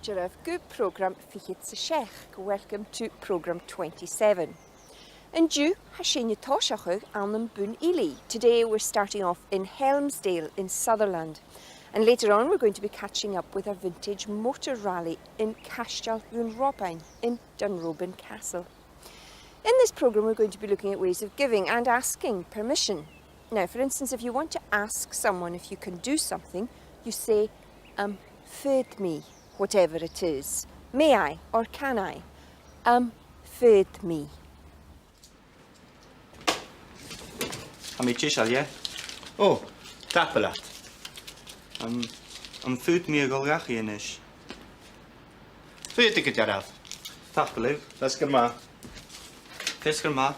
Mucharav, good program Fichitsa Sheikh. Welcome to program 27. And due Hashinya Toshachug Alnam Bun Ili. Today we're starting off in Helmsdale in Sutherland. And later on we're going to be catching up with our vintage motor rally in Castell Bun Robin in Dunrobin Castle. In this program we're going to be looking at ways of giving and asking permission. Now, for instance, if you want to ask someone if you can do something, you say, feed me, whatever it is. May I or can I? Feed me. Amici yeah? Oh, tapelat. Feed me a golgachianish. Feed ik het jaar af. Tapelu. Dat is maar. Fisker ma.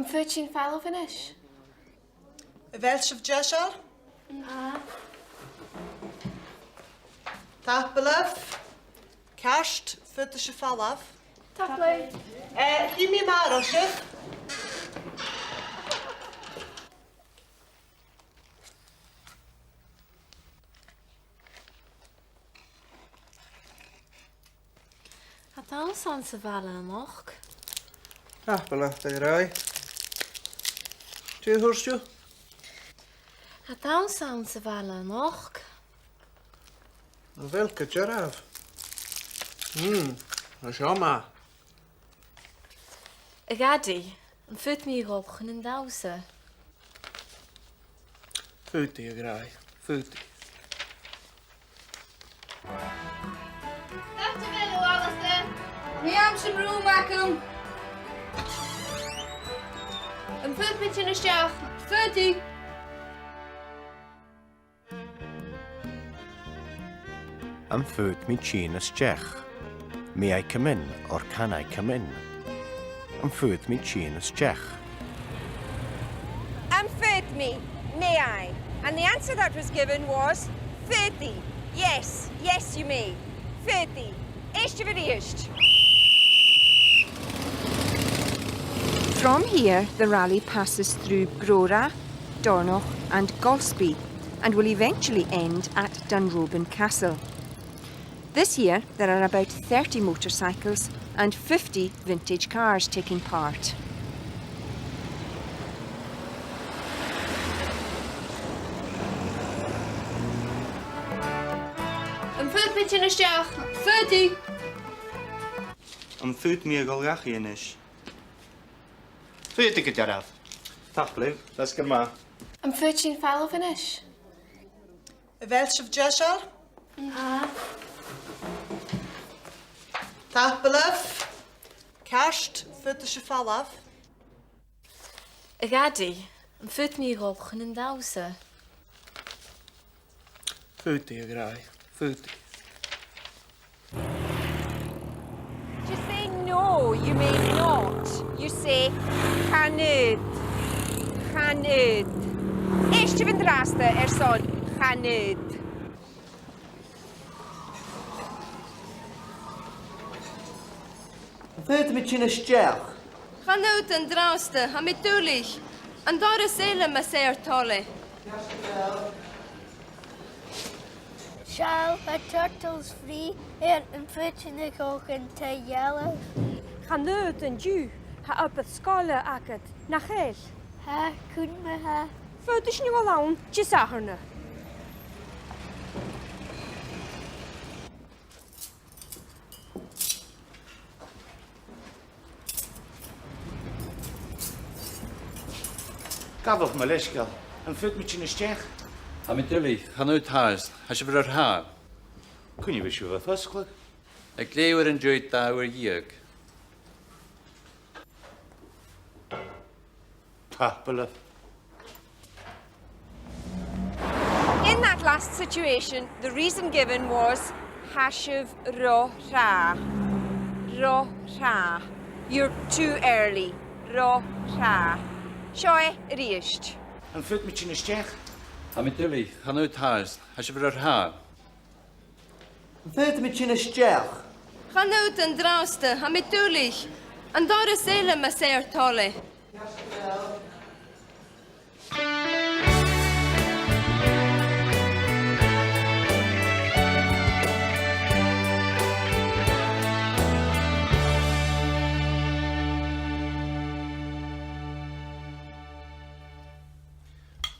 Fyrtsin fall finish. A Welsh of Jeshar? Tapelef. Kerst, Fyrtische Fallaf. Taplu. Himi Marosje. Hat alles an se vallen nog? Tapelat, de rij. Twee hoorstje? Hat alles an se vallen nog? Welke jaraf? Dat is jammer. Gàidhlig, fyrt mi rolchen in dause. Feed die rij. Feed die. That's a bit of Alistair. We have some room back home. And food pitch in a shelf. 30. Feed me chinas Czech. May I come in or can I come in? Feed me chinas Czech. Feed me, may I? And the answer that was given was 30. Yes, yes you may. 30. Ishtiviriist. From here, the rally passes through Grora, Dornoch and Golspie and will eventually end at Dunrobin Castle. This year, there are about 30 motorcycles and 50 vintage cars taking part. And food pitch in a shelf. 30. Feed me a golgachianish. Feed ik het jaar af. Tapelu. Dat is maar. Fyrtsin fall finish. A Welsh of Jeshar? Tapelef. Kerst, Fyrtische Fallaf. Gàidhlig, fyrt mi rolchen in dause. Feed die rij. Feed die. To say no, you may not. You say chanud. Chanud. Ishtivindrasta son chanud. Feed me in a stjech. Gaan uit en draaste. Ha met tuurlijk. En daar is helemaal zeer tolle. Shall a turtles free and fitting the cock and te yellow? Chanud en du ha up het skale akket na geel. Ha, couldn't me ha. Fyrtisch nu al aan, tjesaherne. Gaf me leschel. Feed me in a stjech. Natuurlijk, gaan uit huis. Als je weer haar. Kun je wist je wat vastelijk? Ik leeuwer en joit daar weer hier. Tapelat. In that last situation, the reason given was hashiv ro ra. Ro ra. You're too early. Ro ra. Shoy riest. Feed me in a stjech. Natuurlijk, gaan uit huis. Als je weer haar. Feed me in a stjech. Gaan uit en draaste. Ha met tuurlijk. En daar is helemaal zeer tolle. Yes,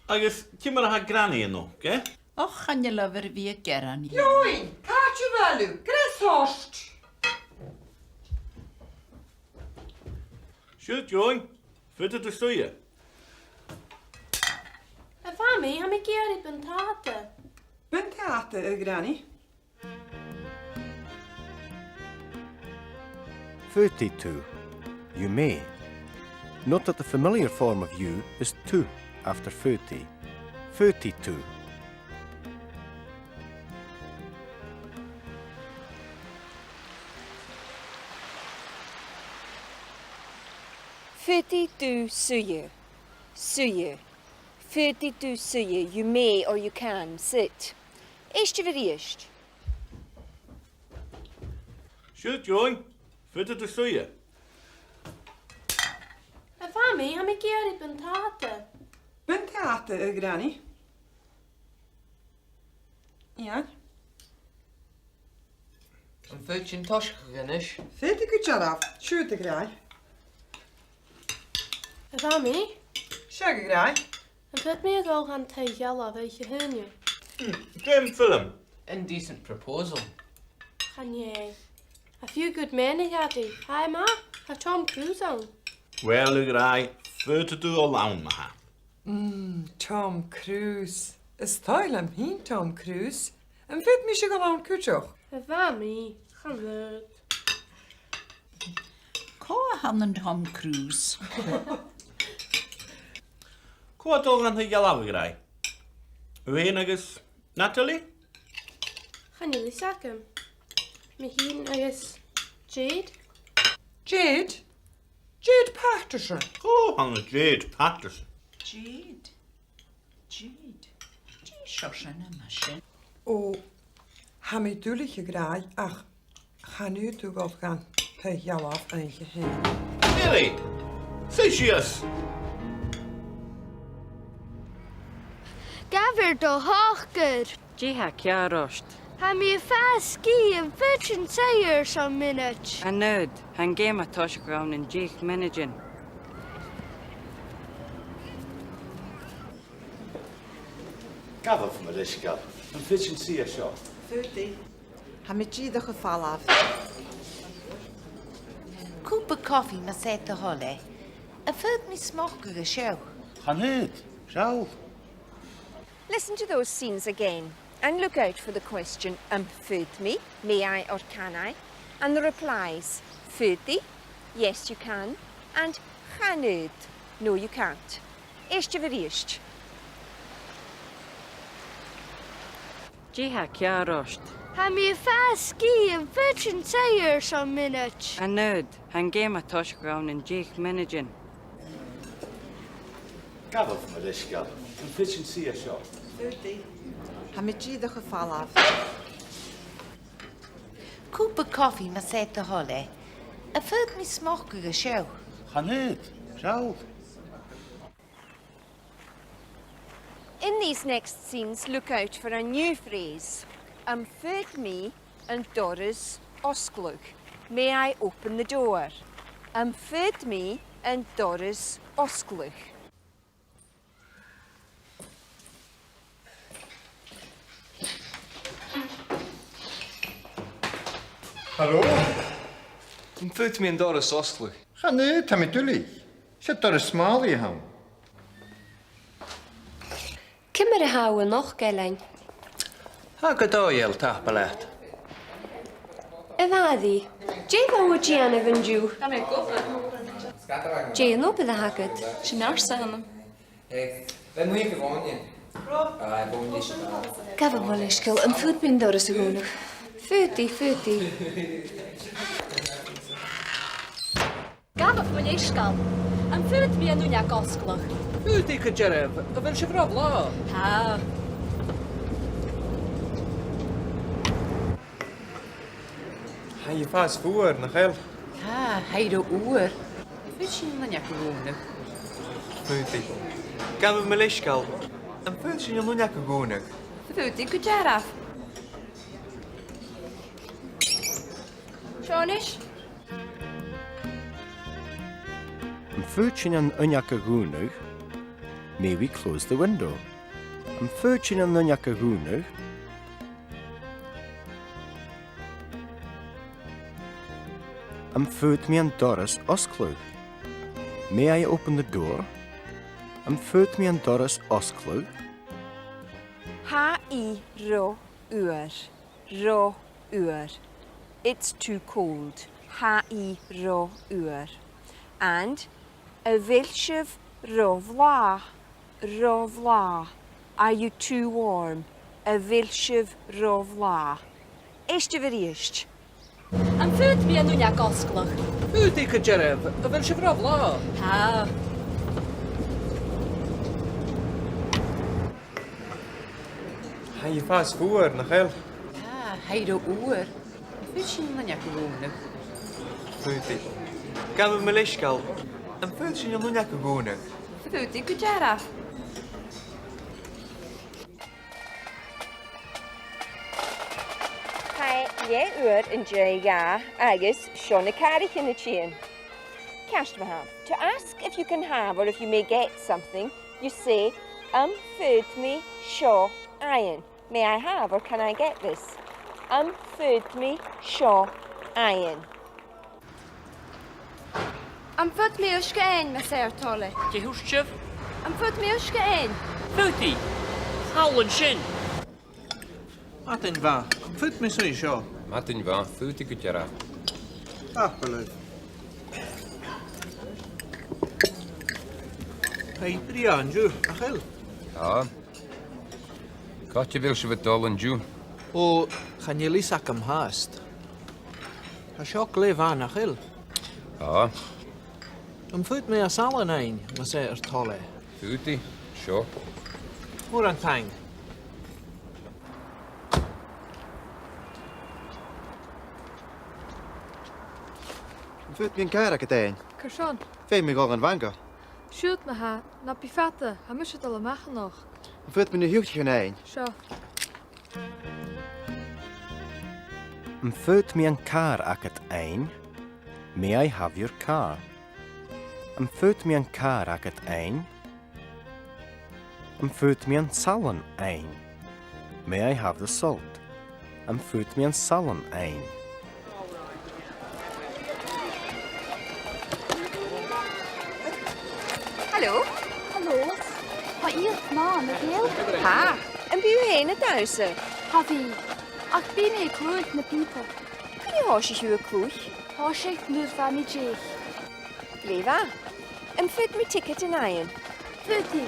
Agus cymar ha granny yno, ge? Och, chan je lyfr fi y geran i. Join, catch you value. Gres host. Siwt, Joen. Fyta dy stwya. A fami, ha mi geri buntate. Buntate, granny. 32. You may. Note that the familiar form of you is to after 30. 32. Suye. Suye. 42 suye. You may or you can sit. Eist vir eist. Siwt, Joen. Fyta dy stwya. A fami, ha mi geri buntate. Buntate, granny. Ja. An fyd sy'n tosach gynnys. Fyd i gwydraf. Siwt y grai. A fami, Siag y grai. an fyd mi ag olgan te yellow fe eich hynny. Gem ffilm. Indecent proposal. Chan ye. A few good men I gadi. Hi ma, ha Tom Cruise on. Wel, y grai. Fyta dy o lawn ma ha. Tom Cruise. Ysthail am hyn Tom Cruise. Yn fyd mi eisiau gael cwtioch. A fami, chan fyd. Co a han yn Tom Cruise. Cwa dolgan hy galaf y grai? Fein agos Natalie? Chan ili sacem. Mi hun agos Jade. Jade? Jade Patterson. O, han y Jade Patterson. Jade. Jade. Di siosan yma sy'n. O, ha mi dwlich y grai ach chanw dw gof gan pe ialaf yn eich hyn. Really? Say she is. Gafir do hochger. Jiha Kiarost. Ha mi ski yn fyd yn teir som minute. Anud, han gema toshgraun in Jich Menagin. Gafaf yma leisgal. Yn fyd sy'n si asio. Fyrdi. Ha mi gydwch y falaf. Cwpa coffi ma set y hole. A fyd mi smoch y siew. Chanyd. Siaw. Listen to those scenes again and look out for the question me, may I or can I, and the replies fyrdi, yes you can, and chanyd, no you can't. Eist vir eist. Jiha Kiarost. Ha mi ski yn fyd yn teir som minute. Anud, han gema toshgraun in Jich Menagin. Gafaf yma leisgal. Yn fyd sy'n si asio. Fyrdi. Ha mi gydwch y falaf. Cwpa coffi ma set y hole. A fyd mi smoch y siew. Chanyd. Siaw. In these next scenes, look out for a new phrase. Me and Doris Osglug. May I open the door? Me and Doris Osglug. Hallo? Yn fyd mi yn Doris Osglug. Chanyd, tam i dwli. Sut Doris Small i hawn? Cymmer y haw yn och gelain. Ha gydoiel ta balet. Y faddi, Jay fa o Gian y fyndw. Jay yn o bydd y hagyd. Sy'n arsa hwnnw. Ben mwy gyfon i. Gaf y molesgol yn ffwyd mynd o'r ysgwnnw. Ffwdi. Gaf y molesgol yn ffwyd mi yn wynia gosglwch. Ffwdi cydgeref, y fel sifrof lo. Ha. Hij je vaas voor, nog heel. Ha, hij de oer. Fyd sy'n mynd ac yn Fyti. Gaf y melysgal. Yn fyd sy'n ymwneud ac yn gwnig. Ffwdi gwydraf. Sionish? Yn fyd sy'n yn ynyak y gwnig, May we close the window? Am fyrtsin an nunyak a gúnach? Am fyrt me an doras osclug? May I open the door? Am fyrt me an doras osclug? Ha I ro uer. Ro uer. It's too cold. Ha I ro uer. And a vilshiv ro vla. Ro vla. Are you too warm? A vilshiv ro vla. Eiste veriist. An fud mi an unia gosglach. Fwyd i cyderef, y fel sef rofla. Ha. Hij je vast voor, nog heel. Ja, hij de oer. Fyssin man jak gúna. Fwyd. Gaan we Melischkal. En fwyd je nog niet gewonnen. Fwyd i gyderaf. Hai ie uer yn ja agus Shona Carich in the chain. Cashmaham. To ask if you can have or if you may get something, you say, fyd me sho iron. May I have or can I get this? Fyd me sho iron. Am fwyd mi ysga ein, mae ser tole. Dy hwrsef? Am fwyd mi ysga ein. Fwyd i. Hawl yn sin. Martin va. Fwyd mi sy'n sio. Martin va. Fwyd i gyderaf. Taplev. Hei, Brian, ju. Achel. Ja. Gat je wil ze wat en ju. O, gaan jullie sak am haast. Ha sio glef an, achel. Ja. Am fwyd mi a salen ein, mae ser tole. Fwyd i. Sio. Hwr an tang. Fwyd mi'n cair ac y dain. Cyrsion, Fe mi gol yn fanga. siwt me ha, na bifata, ha mysio dal y mach nog. Fwyd mi'n hiwch yn ein. Sio. Am fyrt me an car ac at ein? May I have your car? Am fyrt me an car ac at ein? Am fyrt me an salon ein? May I have the salt? Am fyrt me an salon ein? Hallo? Hallo. Ha i'r ma, na gael? Ha, yn byw hen y dawse. Ha fi. Ac bi mi clwyd na people. Cwn i hos i hiw y clwch? Ha sieit nŵr fa mi jech. Lefa. Yn fyd mi ticket yn iron. Fyd i.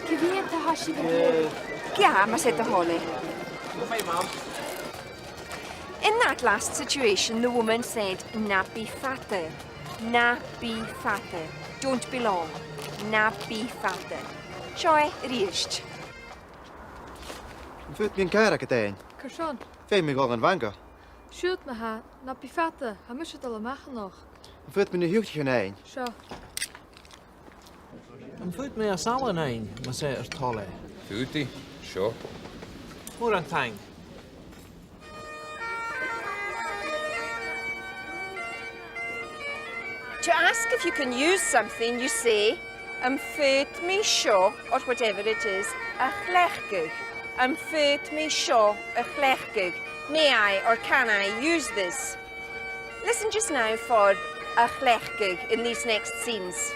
Cyfiad ta ha si fi. Gia, mae set y holi. Hey, Mom. In that last situation, the woman said, na be fatter. Na be fatter. Don't belong. Na be fatter. Sioe, riest. Fwyd mi'n cair ac y dain. Cyrsion, Fe mi gol yn fanga. siwt me ha, na bifata, ha mysio dal y mach nog. Fwyd mi'n hiwch yn ein. Sio. Am fwyd mi a salen ein, mae ser tole. Fwyd i. Sio. Hwr an tang. To ask if you can use something, you say, fyd mi sio, or whatever it is, a chlechgig. Fyd mi sio, a chlechgig. May I or can I use this? Listen just now for a chlechgig in these next scenes.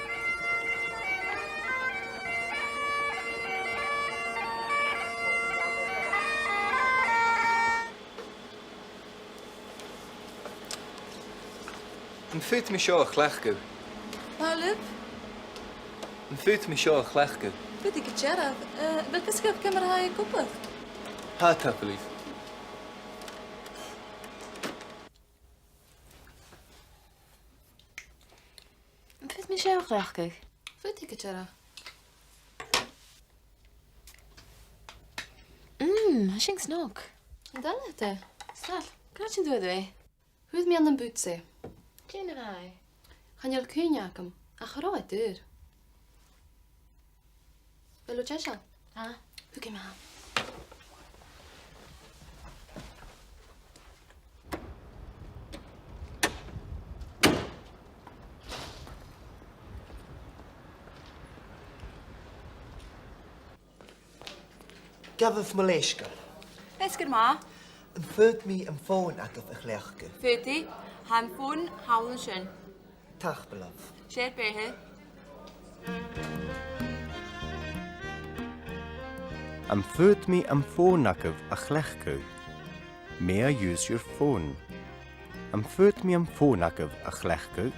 Yn fwyd mi sio a chlechgyw. Halip, Yn fwyd mi sio a chlechgyw. fyd i gyderaf. Fel gysgaf gymryd hai gwbl? Ha taplev. Fyd mi sio chlechgig? Fyd i gyderaf. Hasing snog. Dal te. Sal, graag ti'n dweud fi. Hwyd mi an yn bwtse. Gyn yn ai. Chan yw'r cyn iacam. A charo e dyr. Fel o tesial? Ha? Hwyd ma. Gafaf Malaysia. Esgyr ma, Yn ffyrdd mi yn ffôn agaf eich leachga. Fyrti, han ffwn hawl yn sy'n. Tach bylaf. Sier behe. Am fyd mi am ffôn agaf a chlechgu. May I use your phone? Am fyd mi am ffôn agaf a chlechgu.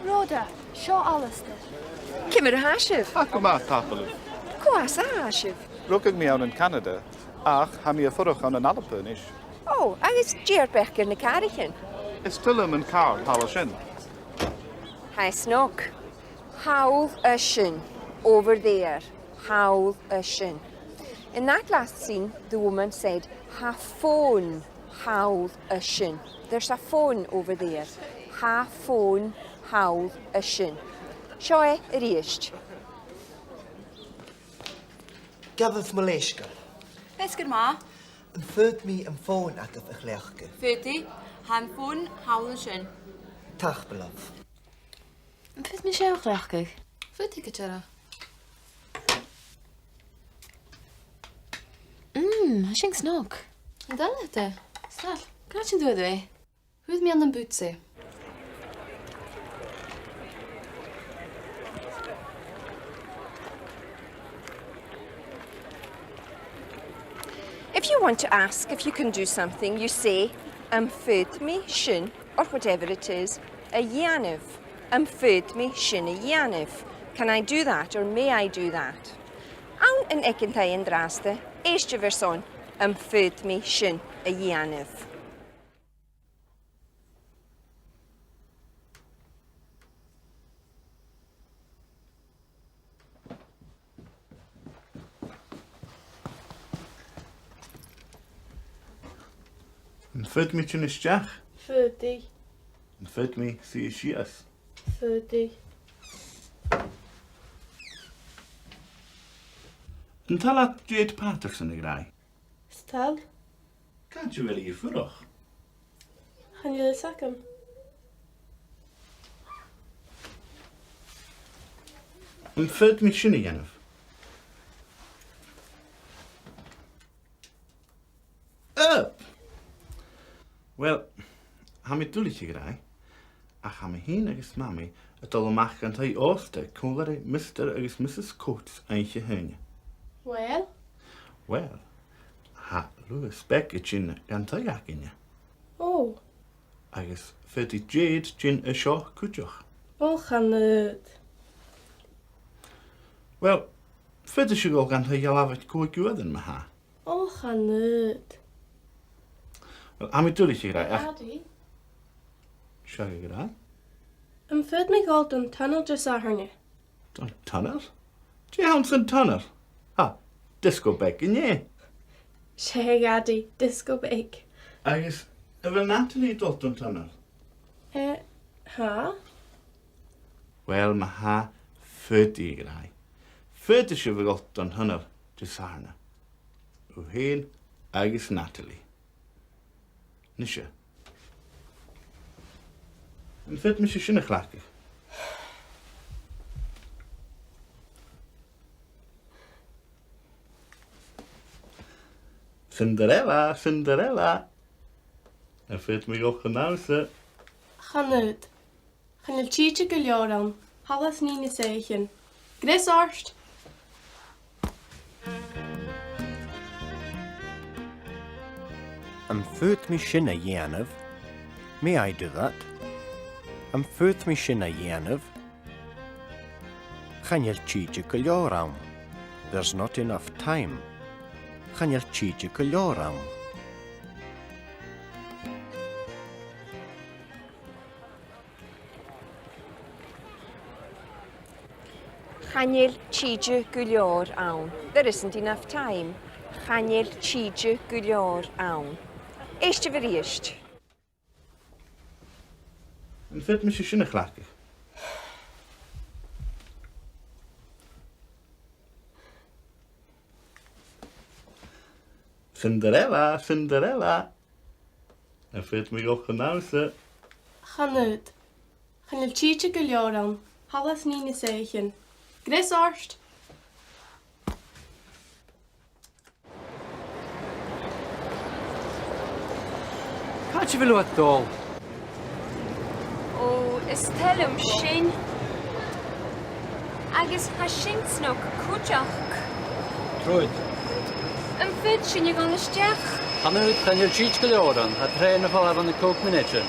Rhoda, seo Alistair. Cymr a hasif. Ac yma tapalw. Cwas a hasif. Rwgag mi awn yn Canada, ach ham i ffwrwch awn yn Alapurnish. Oh, agus Geir Becker na Carichin. Is tylym yn car hal o sin. Hi, Snook. Howl a shin. Over there. Howl a shin. In that last scene, the woman said, ha phone howl a shin. There's a phone over there. Ha phone howl a shin. Sioe yr eist. Gafaf Malaysia. Esgyr ma, Yn ffyrdd mi yn ffôn agaf eich leachga. Fyrti, han ffwn hawl yn sy'n. Tach bylaf. Yn ffyd mi siewch leachgig? Fyd i gyda. Hysing snog. Yn dal ydy. Sal, gad sy'n dweud fi? Hwyd mi an yn bwtsi. If you want to ask if you can do something, you say, fyd mi shin, or whatever it is, a yanif. Fyd mi shin a yanif. Can I do that, or may I do that? Awn yn ecintai yn draste, eistio verson, fyd mi shin a yanif. Yn ffyd mi ti'n ysdiach? Fyrti. Yn ffyd mi si ysdias? Fyrti. Yn tal at Jade Patterson y grau? Stal. Gan ti weli i ffwrwch? Chan i sacam. Yn ffyd mi sy'n i gennyf? Wel, ham i dwlu ti grau, ach ham i hyn agos mami y dol ymach gan tai oste cwlar ei Mr agos Mrs Coates eich hyn. Wel? Wel, ha Lewis Beck y gin gan tai ac yn O. Agos fyd i Jade gin y sio cwdioch. O, chanyd. Wel, fyd y sigol gan tai galafod cwy gwydd yn ma ha. O, chanyd. Wel, am i dwlu ti grau, ach... Adi. Siag i grau? Fyd mi gol dyn tunnel jys a hynny. Don tunnel? Ti hawn sy'n tunnel? Ha, disco beg yn ie. Siag adi, disco big. Agos, efo Natalie dod o'n tunnel? Ha? Wel, ma ha fyd i grau. Fyd eisiau fy gol o'n tunnel, jys arna. O hyn, agos Natalie. Nisha. Yn ffyd mi sy'n eich lacig. Cinderella, Cinderella. Yn ffyd mi gowch yn awsa. Chanyd. Chanyd tîtio gylioran. Halas ni'n seichen. Gris orst. Fyd mi sin a yanif. May I do that? Fyd mi sin a yanif. Chanel chiji kulioram. There's not enough time. Chanel chiji kulioram. Chanel chiji gulior awn. There isn't enough time. Chanel chiji gulior awn. Eistio fyr eist. Yn ffyd mi sy'n eich lacig. Cinderella, Cinderella. Yn ffyd mi gowch yn awsa. Chanyd. Gaan je cheatje guljoran. Alles niet zeggen. Gris orst. Gaat je wel wat dol? Oh, is telum sin. Agus ha sinks nog kujach. Troed. Een fut sin je gan isteach. Gaan kan je cheats geloren. Het trainen van de kookminetje.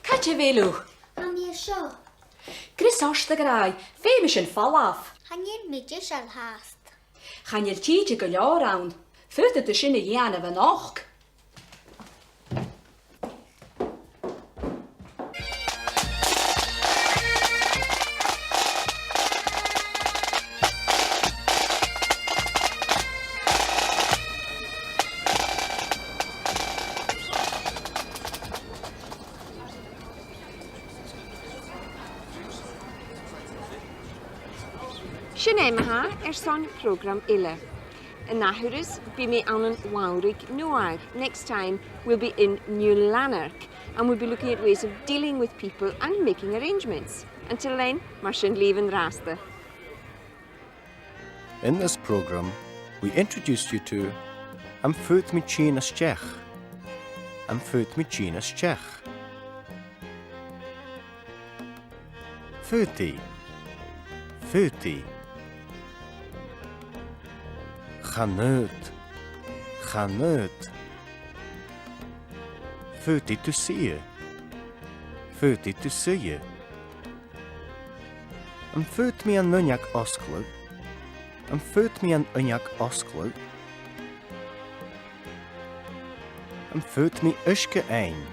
Katje velu. Am je zo? Chris orst de graai. Femisch een fall af. Gaan je midjes al haast? Gaan je tietje geljaar aan. Fut de sinne jane van och. Sinead maha son program ille. And nahuris be me an waurig noag. Next time we'll be in New Lanark and we'll be looking at ways of dealing with people and making arrangements. Until then, marshin leven raste. In this program, we introduced you to Am Fut Mi China Stech. Am Fut Mi China Stech. Futi. Futi. Chanut. Chanut. Futi to see you. Futi to see you. Am fut mi an nunjak osklu. Am fut mi an unjak osklu. Am fut mi uske ein.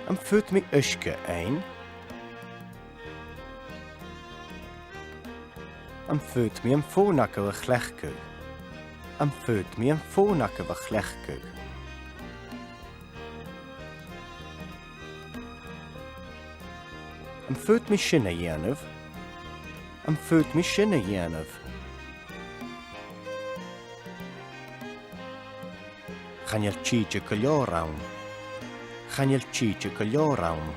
Am fut mi uske ein. Am fut mi an fónakke wa chlechku. Am fut mi an fónakke wa chlechku. Am fut mi sinne jenuf. Am fut mi sinne jenuf. Gaan je cheatje kaljoraun. Gaan je cheatje kaljoraun.